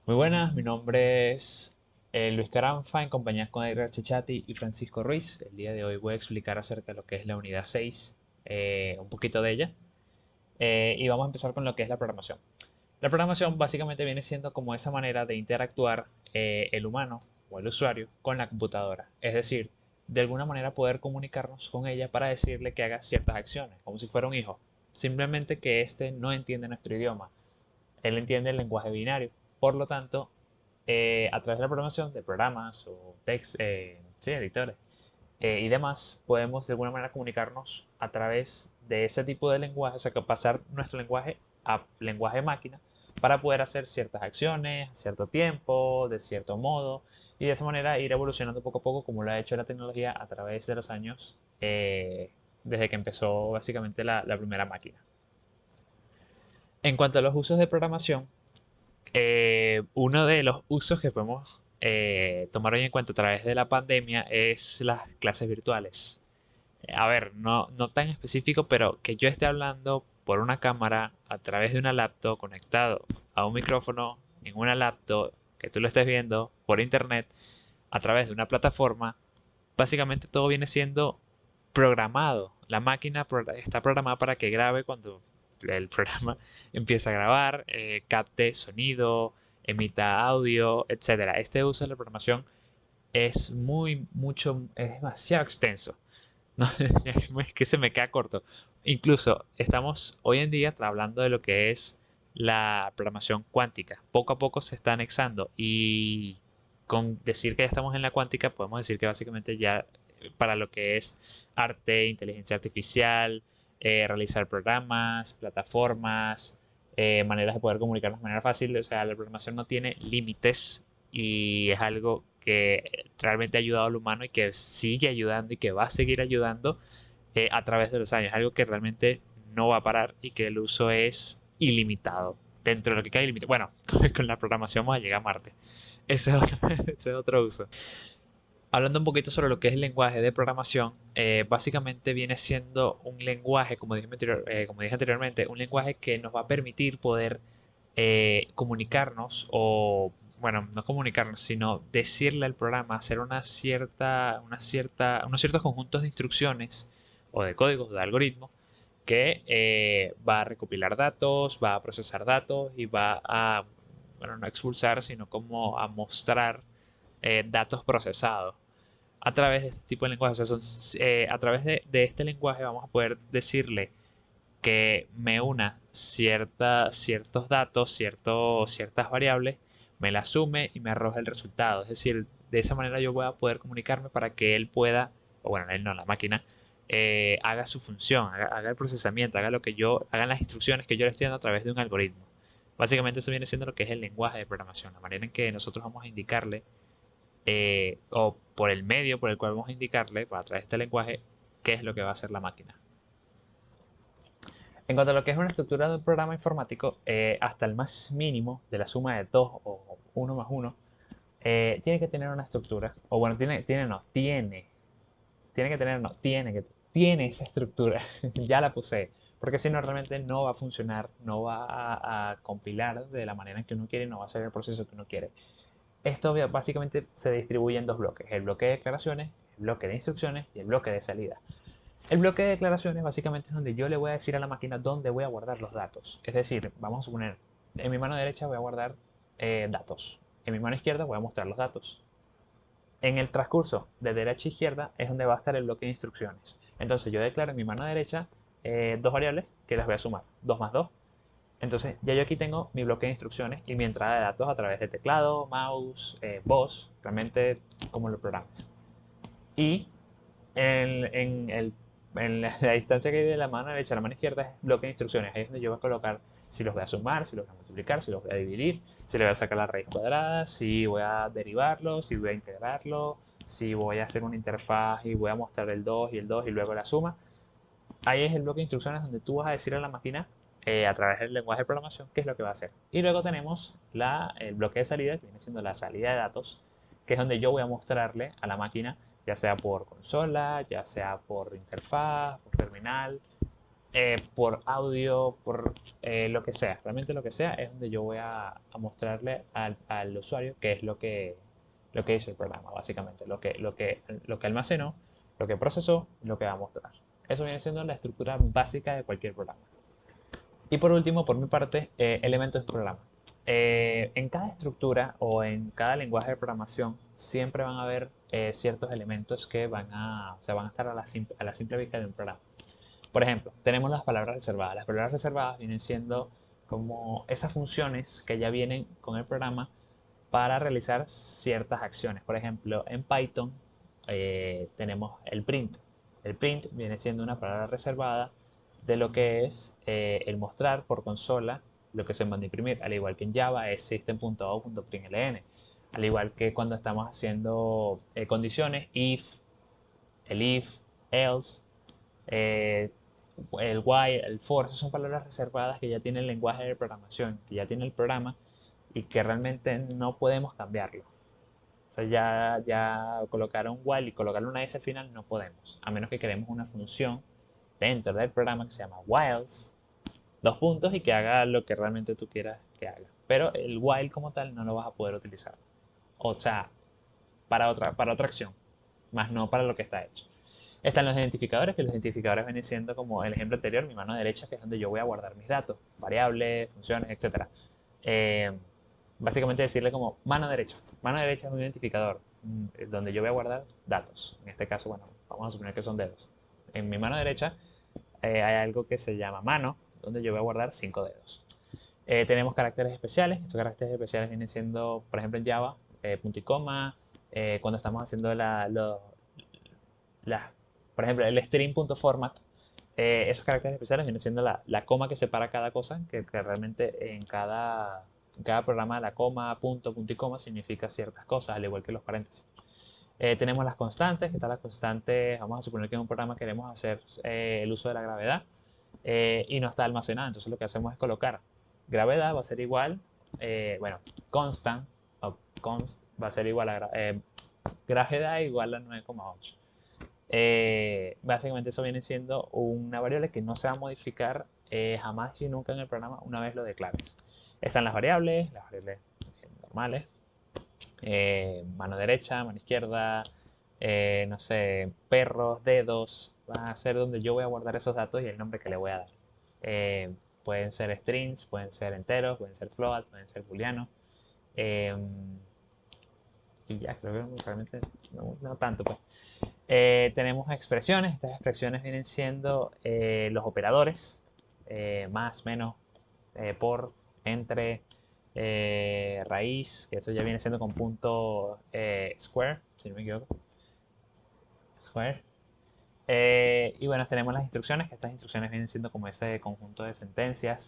Muy buenas, mi nombre es Luis Caranfa, en compañía con Edgar Chichati y Francisco Ruiz. El día de hoy voy a explicar acerca de lo que es la unidad 6, un poquito de ella, y vamos a empezar con lo que es la programación. La programación básicamente viene siendo como esa manera de interactuar el humano o el usuario con la computadora. Es decir, de alguna manera poder comunicarnos con ella para decirle que haga ciertas acciones, como si fuera un hijo. Simplemente que éste no entiende nuestro idioma, él entiende el lenguaje binario. Por lo tanto, a través de la programación de programas o text, sí, editores y demás, podemos de alguna manera comunicarnos a través de ese tipo de lenguaje, o sea, que pasar nuestro lenguaje a lenguaje máquina para poder hacer ciertas acciones a cierto tiempo, de cierto modo, y de esa manera ir evolucionando poco a poco como lo ha hecho la tecnología a través de los años, desde que empezó básicamente la primera máquina. En cuanto a los usos de programación, uno de los usos que podemos tomar hoy en cuenta a través de la pandemia es las clases virtuales. A ver, no tan específico, pero que yo esté hablando por una cámara a través de una laptop conectado a un micrófono en una laptop, que tú lo estés viendo por internet a través de una plataforma, básicamente todo viene siendo programado. La máquina está programada para que grabe cuando el programa empieza a grabar, capte sonido, emita audio, etcétera. Este uso de la programación es es demasiado extenso. No, es que se me queda corto. Incluso estamos hoy en día hablando de lo que es la programación cuántica. Poco a poco se está anexando y con decir que ya estamos en la cuántica podemos decir que básicamente ya para lo que es arte, inteligencia artificial, realizar programas, plataformas, maneras de poder comunicarnos de manera fácil, o sea, la programación no tiene límites y es algo que realmente ha ayudado al humano y que sigue ayudando y que va a seguir ayudando a través de los años. Algo que realmente no va a parar y que el uso es ilimitado. Dentro de lo que cae ilimitado. Bueno, con la programación vamos a llegar a Marte. Ese es otro, ese es otro uso. Hablando un poquito sobre lo que es el lenguaje de programación, básicamente viene siendo un lenguaje, como dije anteriormente, un lenguaje que nos va a permitir poder comunicarnos o, bueno, no comunicarnos, sino decirle al programa, hacer unos ciertos conjuntos de instrucciones o de códigos, de algoritmos, que va a recopilar datos, va a procesar datos y va a, bueno, no expulsar, sino como a mostrar datos procesados a través de este tipo de lenguaje. O sea, a través de este lenguaje vamos a poder decirle que me una ciertos datos, ciertas variables, me las sume y me arroja el resultado. Es decir, de esa manera yo voy a poder comunicarme para que él pueda, o bueno, él no, la máquina, haga su función, haga el procesamiento, hagan las instrucciones que yo le estoy dando a través de un algoritmo. Básicamente eso viene siendo lo que es el lenguaje de programación, la manera en que nosotros vamos a indicarle o por el medio por el cual vamos a indicarle, a través de este lenguaje, qué es lo que va a hacer la máquina. En cuanto a lo que es una estructura de un programa informático, hasta el más mínimo de la suma de 2 o uno más uno, tiene que tener una estructura. O bueno, tiene que tener, no, tiene esa estructura. Ya la posee. Porque si no, realmente no va a funcionar, no va a compilar de la manera en que uno quiere y no va a ser el proceso que uno quiere. Esto básicamente se distribuye en dos bloques, el bloque de declaraciones, el bloque de instrucciones y el bloque de salida. El bloque de declaraciones básicamente es donde yo le voy a decir a la máquina dónde voy a guardar los datos. Es decir, vamos a suponer, en mi mano derecha voy a guardar datos, en mi mano izquierda voy a mostrar los datos. En el transcurso de derecha a izquierda es donde va a estar el bloque de instrucciones. Entonces yo declaro en mi mano derecha dos variables que las voy a sumar, 2 más 2. Entonces ya yo aquí tengo mi bloque de instrucciones y mi entrada de datos a través de teclado, mouse, voz, realmente como lo programas. Y la distancia que hay de la mano derecha a la mano izquierda es bloque de instrucciones. Ahí es donde yo voy a colocar si los voy a sumar, si los voy a multiplicar, si los voy a dividir, si le voy a sacar la raíz cuadrada, si voy a derivarlo, si voy a integrarlo, si voy a hacer una interfaz y voy a mostrar el 2 y el 2 y luego la suma. Ahí es el bloque de instrucciones donde tú vas a decir a la máquina a través del lenguaje de programación qué es lo que va a hacer. Y luego tenemos el bloque de salida, que viene siendo la salida de datos, que es donde yo voy a mostrarle a la máquina, ya sea por consola, ya sea por interfaz, por terminal, por audio, por lo que sea, realmente lo que sea, es donde yo voy a mostrarle al usuario qué es lo que hizo el programa, básicamente, lo que almacenó, lo que procesó, lo que va a mostrar. Eso viene siendo la estructura básica de cualquier programa. Y por último, por mi parte, elementos de programa. En cada estructura o en cada lenguaje de programación siempre van a haber ciertos elementos que o sea, van a estar a la simple vista de un programa. Por ejemplo, tenemos las palabras reservadas. Las palabras reservadas vienen siendo como esas funciones que ya vienen con el programa para realizar ciertas acciones. Por ejemplo, en Python tenemos el print. El print viene siendo una palabra reservada de lo que es el mostrar por consola lo que se manda a imprimir. Al igual que en Java es system.out.println. Al igual que cuando estamos haciendo condiciones, el if, else, eh, el while, el for, esas son palabras reservadas que ya tiene el lenguaje de programación, que ya tiene el programa y que realmente no podemos cambiarlo. O sea, ya colocar un while y colocarle una s al final no podemos, a menos que creemos una función dentro del programa que se llama whiles, dos puntos y que haga lo que realmente tú quieras que haga. Pero el while como tal no lo vas a poder utilizar. O sea, para otra acción, más no para lo que está hecho. Están los identificadores, que los identificadores vienen siendo como el ejemplo anterior, mi mano derecha, que es donde yo voy a guardar mis datos, variables, funciones, etcétera. Eh, Básicamente decirle como mano derecha. Mano derecha es un identificador donde yo voy a guardar datos. En este caso, bueno, vamos a suponer que son dedos. En mi mano derecha hay algo que se llama mano, donde yo voy a guardar 5 dedos. Tenemos caracteres especiales. Estos caracteres especiales vienen siendo, por ejemplo, en Java, punto y coma. Cuando estamos haciendo la- por ejemplo, el string.format, esos caracteres especiales vienen siendo la coma que separa cada cosa, que realmente en cada programa la coma, punto, punto y coma significa ciertas cosas, al igual que los paréntesis. Tenemos las constantes, que están las constantes, vamos a suponer que en un programa queremos hacer el uso de la gravedad y no está almacenada, entonces lo que hacemos es colocar gravedad va a ser igual, bueno, constant, o va a ser igual a gravedad igual a 9,8. Básicamente eso viene siendo una variable que no se va a modificar jamás y nunca en el programa una vez lo declares. Están las variables normales, mano derecha, mano izquierda, no sé, perros, dedos, va a ser donde yo voy a guardar esos datos y el nombre que le voy a dar. Eh, Pueden ser strings, pueden ser enteros, pueden ser float, pueden ser booleanos. eh, y ya, creo que realmente no tanto, pues. Tenemos expresiones. Estas expresiones vienen siendo los operadores, más, menos, por, entre, raíz, que eso ya viene siendo con punto square, si no me equivoco, square. Y bueno, tenemos las instrucciones, que estas instrucciones vienen siendo como ese conjunto de sentencias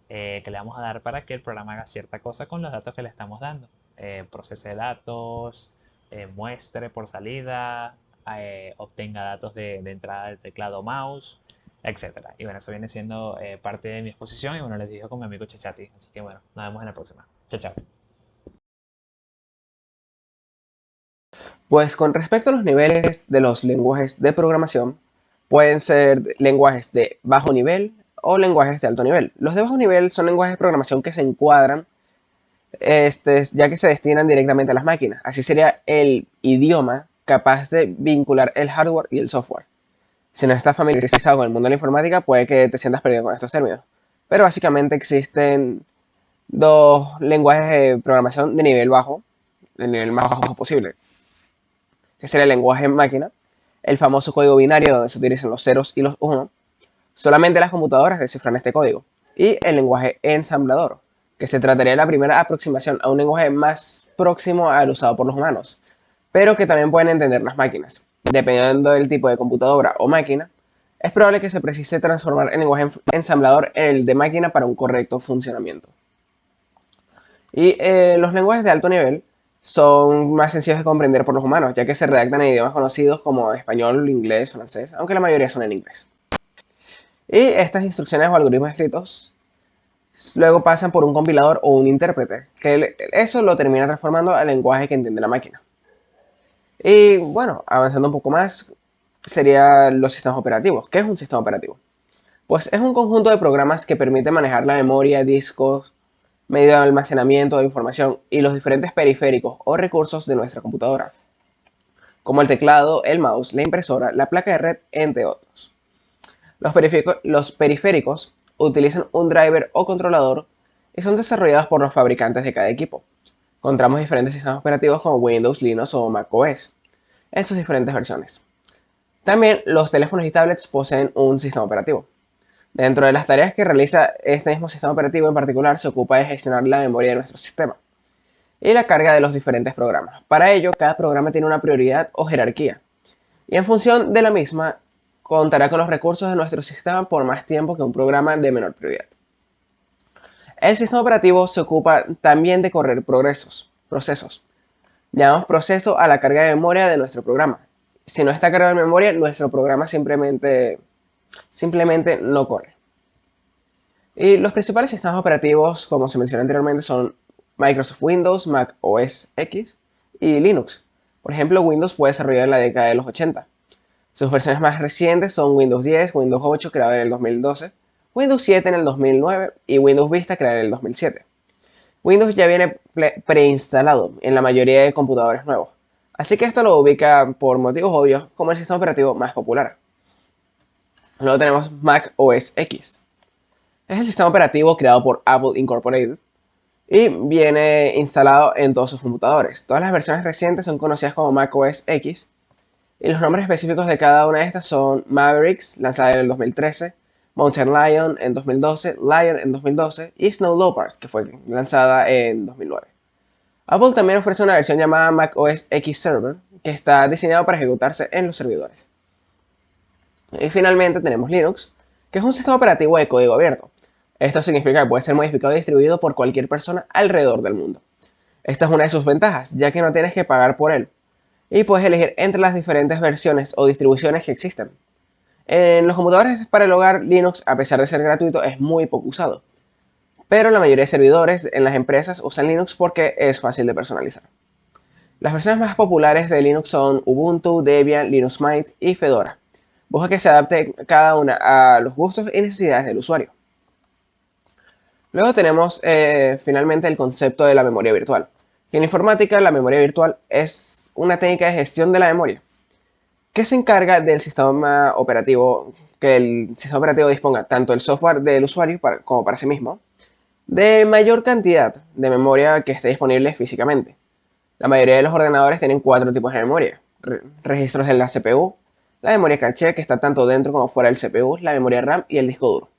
que le vamos a dar para que el programa haga cierta cosa con los datos que le estamos dando. Procese datos, muestre por salida, obtenga datos de entrada del teclado mouse, etcétera. Y bueno, eso viene siendo parte de mi exposición y bueno, les digo con mi amigo Chechati. Así que bueno, nos vemos en la próxima. Chao, chao. Pues con respecto a los niveles de los lenguajes de programación, pueden ser lenguajes de bajo nivel o lenguajes de alto nivel. Los de bajo nivel son lenguajes de programación que se encuadran, ya que se destinan directamente a las máquinas. Así sería el idioma capaz de vincular el hardware y el software. Si no estás familiarizado con el mundo de la informática, puede que te sientas perdido con estos términos. Pero básicamente existen dos lenguajes de programación de nivel bajo, el nivel más bajo posible, que sería el lenguaje máquina, el famoso código binario donde se utilizan los ceros y los unos. Solamente las computadoras descifran este código. Y el lenguaje ensamblador, que se trataría de la primera aproximación a un lenguaje más próximo al usado por los humanos, pero que también pueden entender las máquinas. Dependiendo del tipo de computadora o máquina, es probable que se precise transformar el lenguaje ensamblador en el de máquina para un correcto funcionamiento. Y los lenguajes de alto nivel son más sencillos de comprender por los humanos, ya que se redactan en idiomas conocidos como español, inglés, francés, aunque la mayoría son en inglés. Y estas instrucciones o algoritmos escritos luego pasan por un compilador o un intérprete, que eso lo termina transformando al lenguaje que entiende la máquina. Y bueno, avanzando un poco más, serían los sistemas operativos. ¿Qué es un sistema operativo? Pues es un conjunto de programas que permite manejar la memoria, discos, medio de almacenamiento de información y los diferentes periféricos o recursos de nuestra computadora, como el teclado, el mouse, la impresora, la placa de red, entre otros. Los periféricos utilizan un driver o controlador y son desarrollados por los fabricantes de cada equipo. Encontramos diferentes sistemas operativos como Windows, Linux o macOS en sus diferentes versiones. También los teléfonos y tablets poseen un sistema operativo. Dentro de las tareas que realiza este mismo sistema operativo en particular se ocupa de gestionar la memoria de nuestro sistema y la carga de los diferentes programas. Para ello, cada programa tiene una prioridad o jerarquía y en función de la misma contará con los recursos de nuestro sistema por más tiempo que un programa de menor prioridad. El sistema operativo se ocupa también de correr procesos. Llamamos proceso a la carga de memoria de nuestro programa. Si no está cargado de memoria, nuestro programa simplemente no corre. Y los principales sistemas operativos, como se mencionó anteriormente, son Microsoft Windows, Mac OS X y Linux. Por ejemplo, Windows fue desarrollado en la década de los 80. Sus versiones más recientes son Windows 10, Windows 8, creado en el 2012, Windows 7 en el 2009 y Windows Vista, creado en el 2007. Windows ya viene preinstalado en la mayoría de computadores nuevos, así que esto lo ubica por motivos obvios como el sistema operativo más popular. Luego tenemos Mac OS X. Es el sistema operativo creado por Apple Incorporated y viene instalado en todos sus computadores. Todas las versiones recientes son conocidas como Mac OS X y los nombres específicos de cada una de estas son Mavericks, lanzada en el 2013, Mountain Lion en 2012, Lion en 2012 y Snow Leopard, que fue lanzada en 2009. Apple también ofrece una versión llamada Mac OS X Server, que está diseñado para ejecutarse en los servidores. Y finalmente tenemos Linux, que es un sistema operativo de código abierto. Esto significa que puede ser modificado y distribuido por cualquier persona alrededor del mundo. Esta es una de sus ventajas, ya que no tienes que pagar por él, y puedes elegir entre las diferentes versiones o distribuciones que existen. En los computadores para el hogar, Linux, a pesar de ser gratuito, es muy poco usado, pero la mayoría de servidores en las empresas usan Linux porque es fácil de personalizar. Las versiones más populares de Linux son Ubuntu, Debian, Linux Mint y Fedora. Busca que se adapte cada una a los gustos y necesidades del usuario. Luego tenemos finalmente el concepto de la memoria virtual. Que en informática la memoria virtual es una técnica de gestión de la memoria que se encarga del sistema operativo, que el sistema operativo disponga tanto el software del usuario como para sí mismo, de mayor cantidad de memoria que esté disponible físicamente. La mayoría de los ordenadores tienen 4 tipos de memoria. Registros de la CPU, la memoria caché que está tanto dentro como fuera del CPU, la memoria RAM y el disco duro.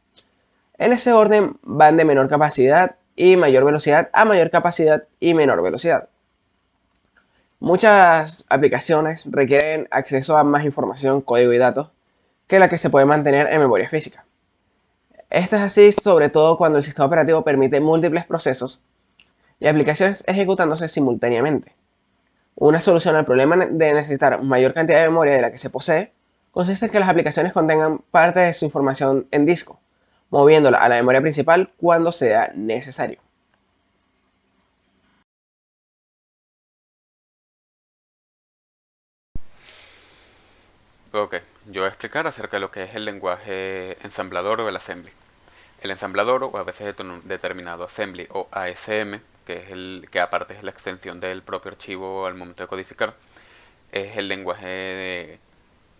En ese orden van de menor capacidad y mayor velocidad a mayor capacidad y menor velocidad. Muchas aplicaciones requieren acceso a más información, código y datos que la que se puede mantener en memoria física. Esto es así sobre todo cuando el sistema operativo permite múltiples procesos y aplicaciones ejecutándose simultáneamente. Una solución al problema de necesitar mayor cantidad de memoria de la que se posee consiste en que las aplicaciones contengan parte de su información en disco, moviéndola a la memoria principal cuando sea necesario. Ok, yo voy a explicar acerca de lo que es el lenguaje ensamblador o el assembly. El ensamblador, o a veces determinado assembly o ASM, que es el que aparte es la extensión del propio archivo al momento de codificar, es el lenguaje de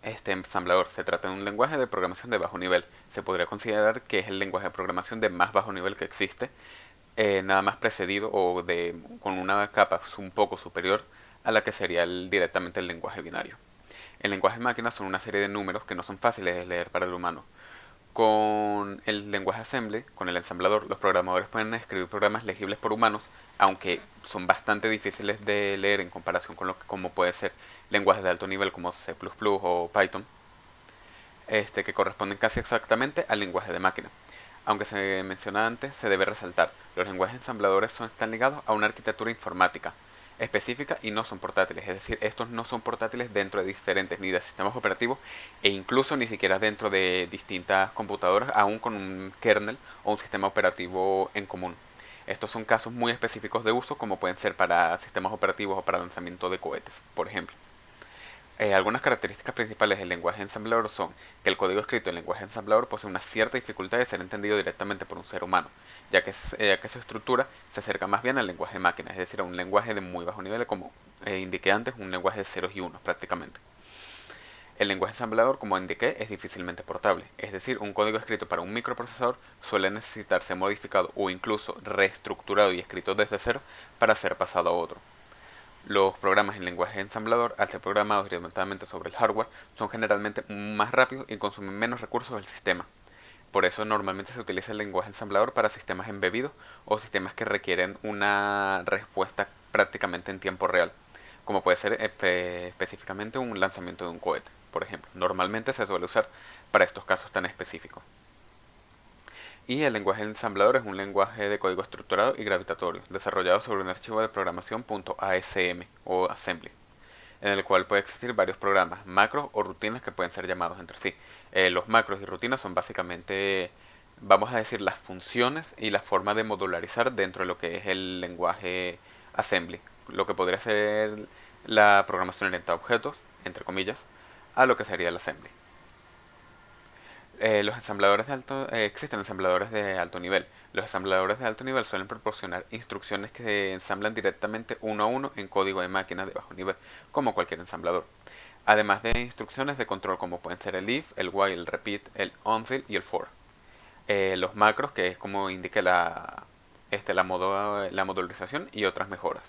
este ensamblador. Se trata de un lenguaje de programación de bajo nivel. Se podría considerar que es el lenguaje de programación de más bajo nivel que existe, nada más precedido con una capa un poco superior a la que sería directamente el lenguaje binario. El lenguaje máquina son una serie de números que no son fáciles de leer para el humano. Con el lenguaje assembly, con el ensamblador, los programadores pueden escribir programas legibles por humanos, aunque son bastante difíciles de leer en comparación con como puede ser lenguajes de alto nivel como C++ o Python, que corresponden casi exactamente al lenguaje de máquina. Aunque se menciona antes, se debe resaltar, los lenguajes ensambladores están ligados a una arquitectura informática específica y no son portátiles, es decir, estos no son portátiles dentro de diferentes ni de sistemas operativos e incluso ni siquiera dentro de distintas computadoras, aún con un kernel o un sistema operativo en común. Estos son casos muy específicos de uso como pueden ser para sistemas operativos o para lanzamiento de cohetes, por ejemplo. Algunas características principales del lenguaje ensamblador son que el código escrito en lenguaje ensamblador posee una cierta dificultad de ser entendido directamente por un ser humano, ya que su estructura se acerca más bien al lenguaje máquina, es decir, a un lenguaje de muy bajo nivel, como indiqué antes, un lenguaje de ceros y unos prácticamente. El lenguaje ensamblador, como indiqué, es difícilmente portable, es decir, un código escrito para un microprocesador suele necesitar ser modificado o incluso reestructurado y escrito desde cero para ser pasado a otro. Los programas en lenguaje ensamblador, al ser programados directamente sobre el hardware, son generalmente más rápidos y consumen menos recursos del sistema. Por eso normalmente se utiliza el lenguaje ensamblador para sistemas embebidos o sistemas que requieren una respuesta prácticamente en tiempo real, como puede ser específicamente un lanzamiento de un cohete, por ejemplo. Normalmente se suele usar para estos casos tan específicos. Y el lenguaje ensamblador es un lenguaje de código estructurado y gravitatorio, desarrollado sobre un archivo de programación .asm o assembly, en el cual puede existir varios programas, macros o rutinas que pueden ser llamados entre sí. Los macros y rutinas son básicamente, vamos a decir, las funciones y la forma de modularizar dentro de lo que es el lenguaje assembly, lo que podría ser la programación orientada a objetos, entre comillas, a lo que sería el assembly. Los ensambladores de alto, existen ensambladores de alto nivel. Los ensambladores de alto nivel suelen proporcionar instrucciones que se ensamblan directamente uno a uno en código de máquina de bajo nivel, como cualquier ensamblador. Además de instrucciones de control como pueden ser el if, el while, el repeat, el until y el for. Los macros, que es como indica la modularización y otras mejoras.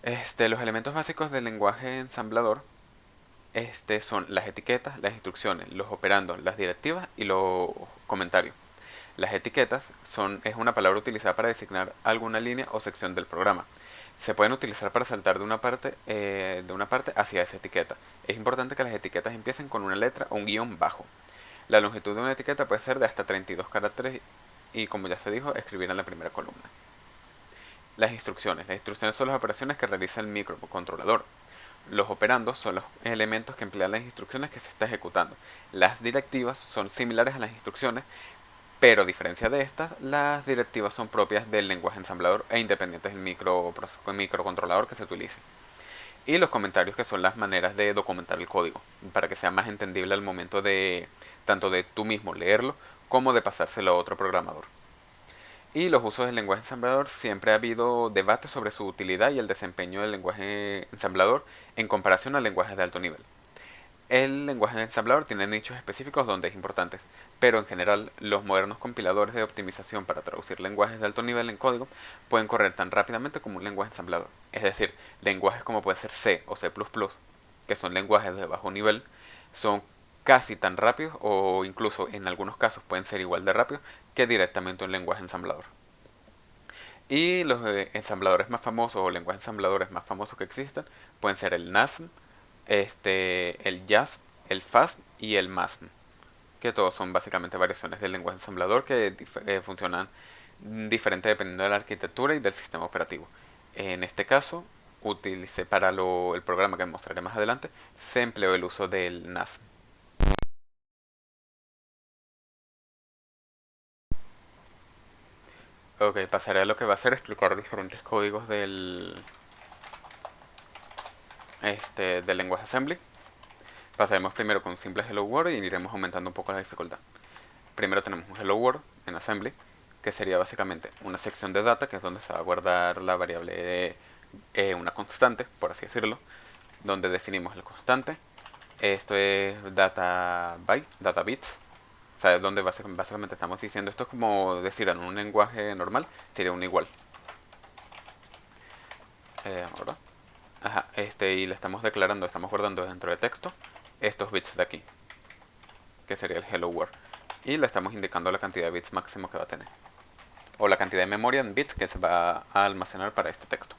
Los elementos básicos del lenguaje ensamblador son las etiquetas, las instrucciones, los operandos, las directivas y los comentarios. Las etiquetas es una palabra utilizada para designar alguna línea o sección del programa. Se pueden utilizar para saltar de una parte hacia esa etiqueta. Es importante que las etiquetas empiecen con una letra o un guión bajo. La longitud de una etiqueta puede ser de hasta 32 caracteres y, como ya se dijo, escribir en la primera columna. Las instrucciones. Las instrucciones son las operaciones que realiza el microcontrolador. Los operandos son los elementos que emplean las instrucciones que se está ejecutando. Las directivas son similares a las instrucciones, pero a diferencia de estas, las directivas son propias del lenguaje ensamblador e independientes del microcontrolador que se utilice. Y los comentarios, que son las maneras de documentar el código, para que sea más entendible al momento de tanto de tú mismo leerlo como de pasárselo a otro programador. Y los usos del lenguaje ensamblador, siempre ha habido debate sobre su utilidad y el desempeño del lenguaje ensamblador en comparación a lenguajes de alto nivel. El lenguaje ensamblador tiene nichos específicos donde es importante, pero en general los modernos compiladores de optimización para traducir lenguajes de alto nivel en código pueden correr tan rápidamente como un lenguaje ensamblador. Es decir, lenguajes como puede ser C o C++, que son lenguajes de bajo nivel, son casi tan rápidos o incluso en algunos casos pueden ser igual de rápidos que directamente un lenguaje ensamblador. Y los ensambladores más famosos o lenguajes ensambladores más famosos que existen pueden ser el NASM, el JASM, el FASM y el MASM, que todos son básicamente variaciones del lenguaje ensamblador que funcionan diferente dependiendo de la arquitectura y del sistema operativo. En este caso, utilicé para el programa que mostraré más adelante, se empleó el uso del NASM. Ok, pasaré a lo que va a ser explicar diferentes códigos del lenguaje assembly. Pasaremos primero con un simple hello world y iremos aumentando un poco la dificultad. Primero tenemos un hello world en assembly, que sería básicamente una sección de data, que es donde se va a guardar la variable una constante, por así decirlo, donde definimos el constante. Esto es data bytes, data bits, o sea, es donde básicamente estamos diciendo, esto es como decir en un lenguaje normal, sería un igual. ¿Verdad? Ajá, y le estamos declarando, estamos guardando dentro de texto estos bits de aquí, que sería el hello world. Y le estamos indicando la cantidad de bits máximo que va a tener, o la cantidad de memoria en bits que se va a almacenar para este texto.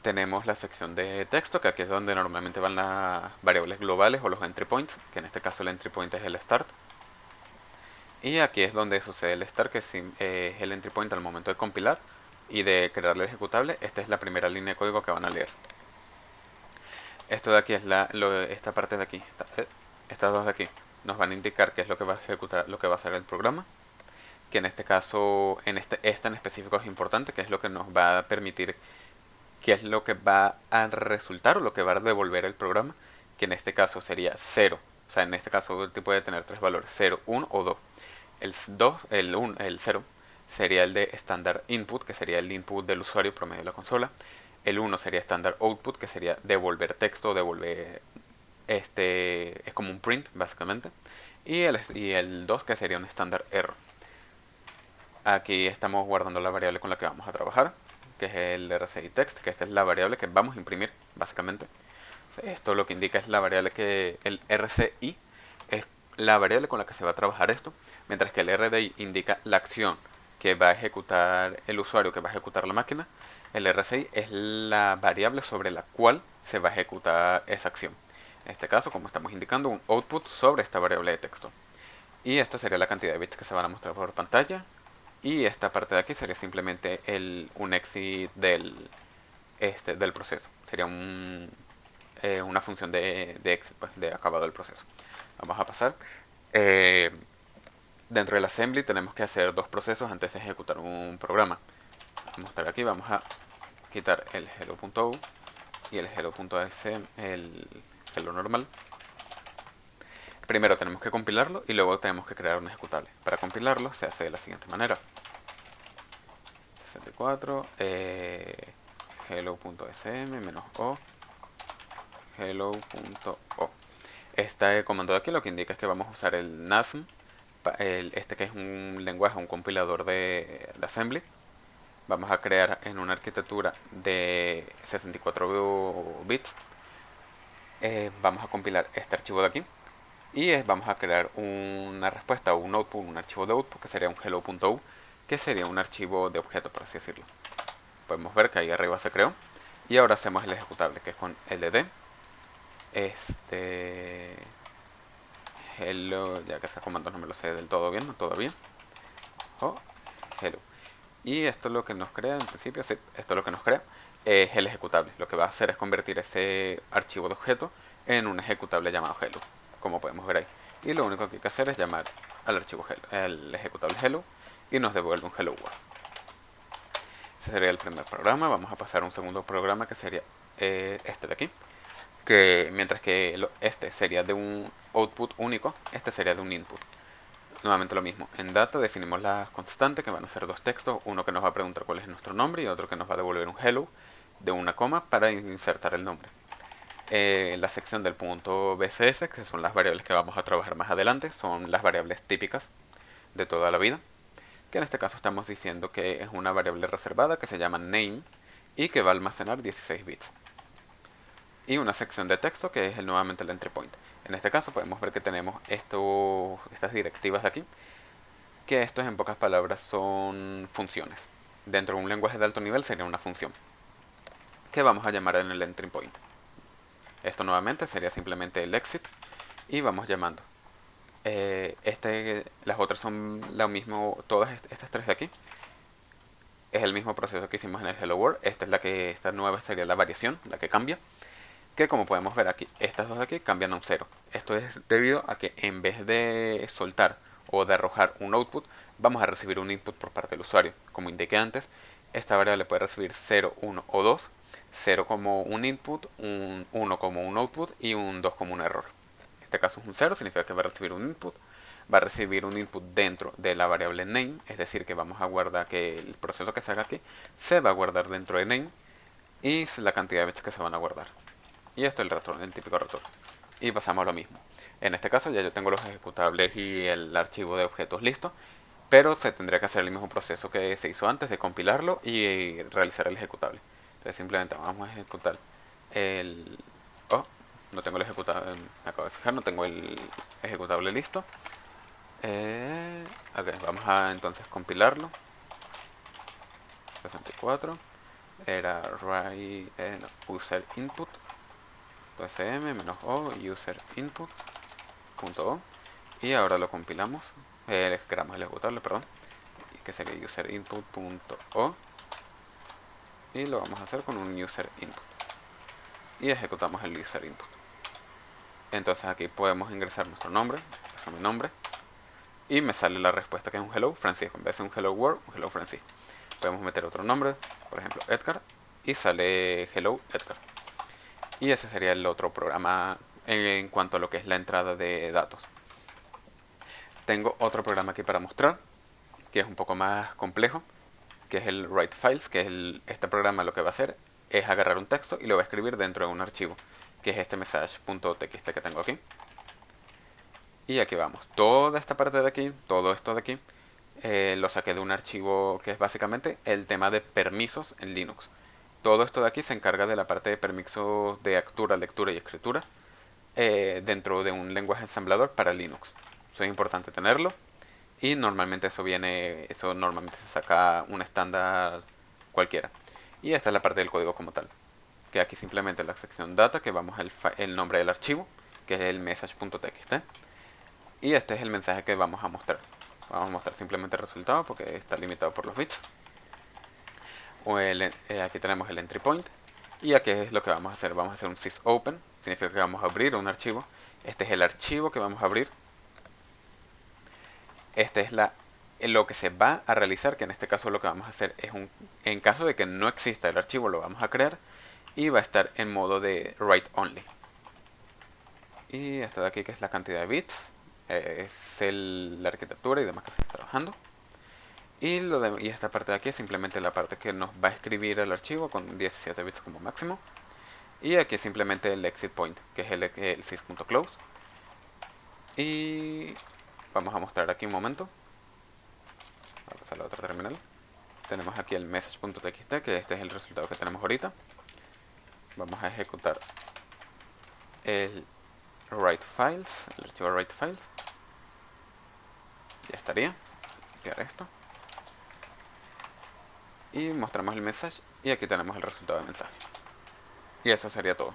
Tenemos la sección de texto, que aquí es donde normalmente van las variables globales o los entry points, que en este caso el entry point es el start. Y aquí es donde sucede el start, que es el entry point al momento de compilar y de crear el ejecutable. Esta es la primera línea de código que van a leer. Esto de aquí es esta parte de aquí, estas dos de aquí, nos van a indicar qué es lo que va a ejecutar, lo que va a hacer el programa, que en este caso, esta en específico es importante, que es lo que nos va a permitir qué es lo que va a resultar o lo que va a devolver el programa, que en este caso sería 0. O sea, en este caso el tipo puede tener tres valores, 0, 1 o 2. El 0 sería el de standard input, que sería el input del usuario promedio de la consola. El 1 sería standard output, que sería devolver texto, devolver es como un print básicamente. Y el 2 que sería un standard error. Aquí estamos guardando la variable con la que vamos a trabajar, que es el RCI text, que esta es la variable que vamos a imprimir básicamente. Esto lo que indica es la variable que el RCI es la variable con la que se va a trabajar esto, mientras que el RDI indica la acción que va a ejecutar el usuario, que va a ejecutar la máquina. El RCI es la variable sobre la cual se va a ejecutar esa acción. En este caso, como estamos indicando, un output sobre esta variable de texto. Y esto sería la cantidad de bits que se van a mostrar por pantalla. Y esta parte de aquí sería simplemente un exit del proceso. Sería una función de exit, pues, de acabado del proceso. Vamos a pasar. Dentro del assembly tenemos que hacer dos procesos antes de ejecutar un programa. Vamos a mostrar aquí, vamos a quitar el hello.o y el hello.asm, el hello normal. Primero tenemos que compilarlo y luego tenemos que crear un ejecutable. Para compilarlo se hace de la siguiente manera. 64 hello.sm-o hello.o. Este comando de aquí lo que indica es que vamos a usar el NASM, que es un lenguaje, un compilador de assembly. Vamos a crear en una arquitectura de 64 bits. Vamos a compilar este archivo de aquí y vamos a crear una respuesta o un output, un archivo de output que sería un hello.u, que sería un archivo de objeto, por así decirlo. Podemos ver que ahí arriba se creó y ahora hacemos el ejecutable, que es con ld hello, ya que esos comandos no me lo sé del todo bien, todavía, o hello. Y esto es lo que nos crea, en principio, sí, esto es lo que nos crea, es el ejecutable. Lo que va a hacer es convertir ese archivo de objeto en un ejecutable llamado hello, como podemos ver ahí. Y lo único que hay que hacer es llamar al archivo hello, el ejecutable hello, y nos devuelve un hello world. Ese sería el primer programa. Vamos a pasar a un segundo programa que sería este de aquí, que mientras que este sería de un output único, este sería de un input. Nuevamente lo mismo, en data definimos las constantes, que van a ser dos textos, uno que nos va a preguntar cuál es nuestro nombre y otro que nos va a devolver un hello de una coma para insertar el nombre. La sección del punto BCS, que son las variables que vamos a trabajar más adelante, son las variables típicas de toda la vida, que en este caso estamos diciendo que es una variable reservada que se llama name y que va a almacenar 16 bits. Y una sección de texto que es nuevamente el entry point. En este caso podemos ver que tenemos estas directivas de aquí, que estos en pocas palabras son funciones. Dentro de un lenguaje de alto nivel sería una función, que vamos a llamar en el entry point. Esto nuevamente sería simplemente el exit y vamos llamando. Las otras son lo mismo, todas estas tres de aquí. Es el mismo proceso que hicimos en el Hello World. Esta nueva sería la variación, la que cambia. Que como podemos ver aquí, estas dos de aquí cambian a un 0. Esto es debido a que en vez de soltar o de arrojar un output, vamos a recibir un input por parte del usuario. Como indiqué antes, esta variable puede recibir 0, 1 o 2. 0 como un input, un 1 como un output y un 2 como un error. En este caso es un 0, significa que va a recibir un input. Va a recibir un input dentro de la variable name, es decir, que vamos a guardar que el proceso que se haga aquí se va a guardar dentro de name y la cantidad de bits que se van a guardar. Y esto es el típico retorno. Y pasamos a lo mismo. En este caso ya yo tengo los ejecutables y el archivo de objetos listo, pero se tendría que hacer el mismo proceso que se hizo antes de compilarlo y realizar el ejecutable. Entonces simplemente vamos a ejecutar el... Oh, no tengo el ejecutable, me acabo de fijar, no tengo el ejecutable listo. Ok, vamos a entonces compilarlo. 64 era write user input sm-o user input.o y ahora lo compilamos, creamos el ejecutable, perdón, que sería user input.o y lo vamos a hacer con un user input y ejecutamos el user input. Entonces aquí podemos ingresar nuestro nombre, eso es mi nombre, y me sale la respuesta que es un hello Francisco, en vez de un hello world, un hello Francisco. Podemos meter otro nombre, por ejemplo Edgar, y sale Hello Edgar. Y ese sería el otro programa en cuanto a lo que es la entrada de datos. Tengo otro programa aquí para mostrar, que es un poco más complejo, que es el Write Files, que es este programa lo que va a hacer es agarrar un texto y lo va a escribir dentro de un archivo, que es este message.txt que tengo aquí. Y aquí vamos, toda esta parte de aquí, todo esto de aquí, lo saqué de un archivo que es básicamente el tema de permisos en Linux. Todo esto de aquí se encarga de la parte de permisos de lectura, lectura y escritura dentro de un lenguaje ensamblador para Linux. Eso es importante tenerlo. Y normalmente eso normalmente se saca un estándar cualquiera. Y esta es la parte del código como tal. Que aquí simplemente en la sección data, que vamos el nombre del archivo, que es el message.txt. Y este es el mensaje que vamos a mostrar. Vamos a mostrar simplemente el resultado porque está limitado por los bits. Aquí tenemos el entry point. Y aquí es lo que vamos a hacer. Vamos a hacer un sysopen. Significa que vamos a abrir un archivo. Este es el archivo que vamos a abrir. Este es lo que se va a realizar, que en este caso lo que vamos a hacer es en caso de que no exista el archivo, lo vamos a crear y va a estar en modo de write only. Y esto de aquí, que es la cantidad de bits, es la arquitectura y demás que se está trabajando. Y esta parte de aquí es simplemente la parte que nos va a escribir el archivo con 17 bits como máximo. Y aquí es simplemente el exit point, que es el sys.close. Y vamos a mostrar aquí un momento. Vamos a pasar a la otra terminal. Tenemos aquí el message.txt, que este es el resultado que tenemos ahorita. Vamos a ejecutar el write files, el archivo write files. Ya estaría. Copiar esto. Y mostramos el message y aquí tenemos el resultado del mensaje. Y eso sería todo.